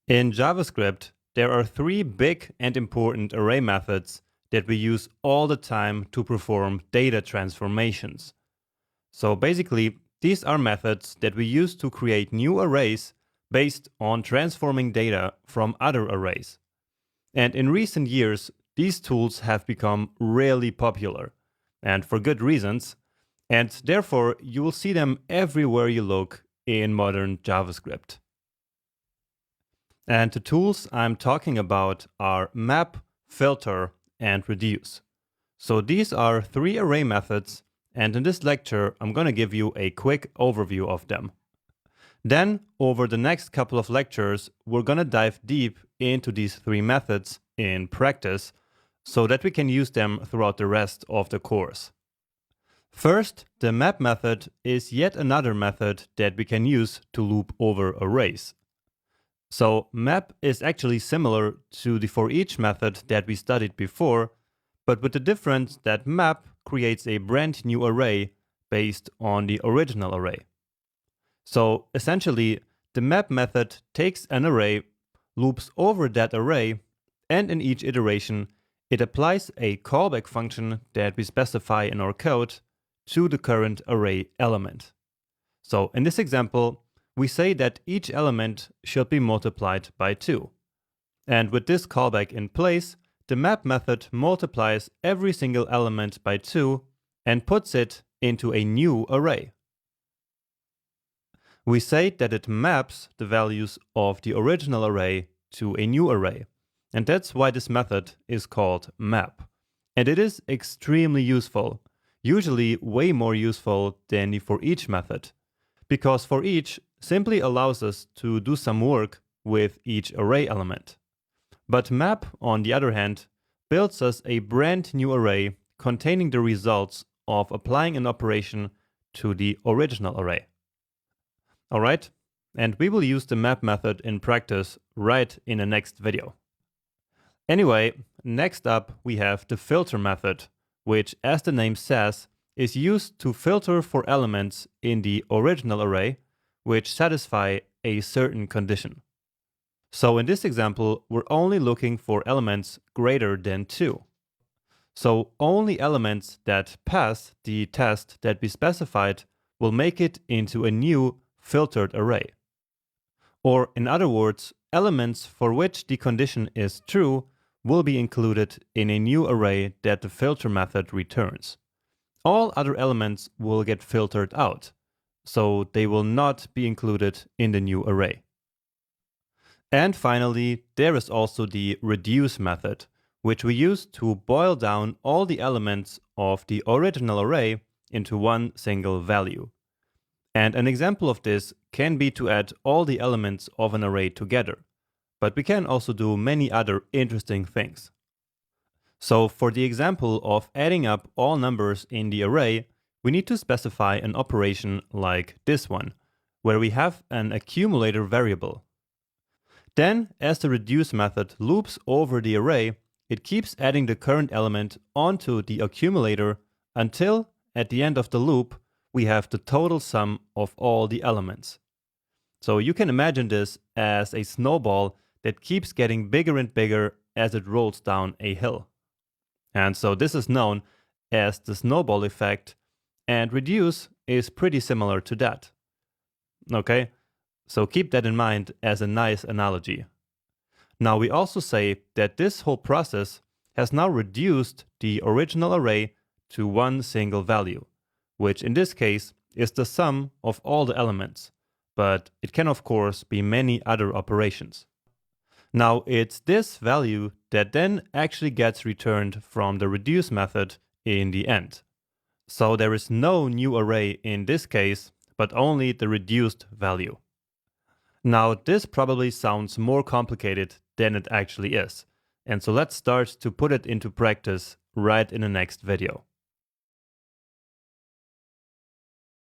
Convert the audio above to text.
In JavaScript, there are three big and important array methods that we use all the time to perform data transformations. So basically, these are methods that we use to create new arrays based on transforming data from other arrays. And in recent years, these tools have become really popular, and for good reasons, and therefore you will see them everywhere you look in modern JavaScript. And the tools I'm talking about are map, filter, and reduce. So these are three array methods, and in this lecture I'm going to give you a quick overview of them. Then, over the next couple of lectures, we're going to dive deep into these three methods in practice so that we can use them throughout the rest of the course. First, the map method is yet another method that we can use to loop over arrays. So map is actually similar to the for each method that we studied before, but with the difference that map creates a brand new array based on the original array. So essentially, the map method takes an array, loops over that array, and in each iteration, it applies a callback function that we specify in our code to the current array element. So in this example, we say that each element should be multiplied by 2. And with this callback in place, the map method multiplies every single element by 2 and puts it into a new array. We say that it maps the values of the original array to a new array. And that's why this method is called map. And it is extremely useful, usually way more useful than the for each method, because for each simply allows us to do some work with each array element. But map, on the other hand, builds us a brand new array containing the results of applying an operation to the original array. Alright, and we will use the map method in practice right in the next video. Anyway, next up we have the filter method, which, as the name says, is used to filter for elements in the original array which satisfy a certain condition. So in this example, we're only looking for elements greater than 2. So only elements that pass the test that we specified will make it into a new filtered array. Or in other words, elements for which the condition is true will be included in a new array that the filter method returns. All other elements will get filtered out, so they will not be included in the new array. And finally, there is also the reduce method, which we use to boil down all the elements of the original array into one single value. And an example of this can be to add all the elements of an array together, but we can also do many other interesting things. So for the example of adding up all numbers in the array, we need to specify an operation like this one, where we have an accumulator variable. Then, as the reduce method loops over the array, it keeps adding the current element onto the accumulator until, at the end of the loop, we have the total sum of all the elements. So you can imagine this as a snowball that keeps getting bigger and bigger as it rolls down a hill. And so this is known as the snowball effect, and reduce is pretty similar to that. Okay, so keep that in mind as a nice analogy. Now we also say that this whole process has now reduced the original array to one single value, which in this case is the sum of all the elements, but it can of course be many other operations. Now it's this value that then actually gets returned from the reduce method in the end. So there is no new array in this case, but only the reduced value. Now this probably sounds more complicated than it actually is, and so let's start to put it into practice right in the next video.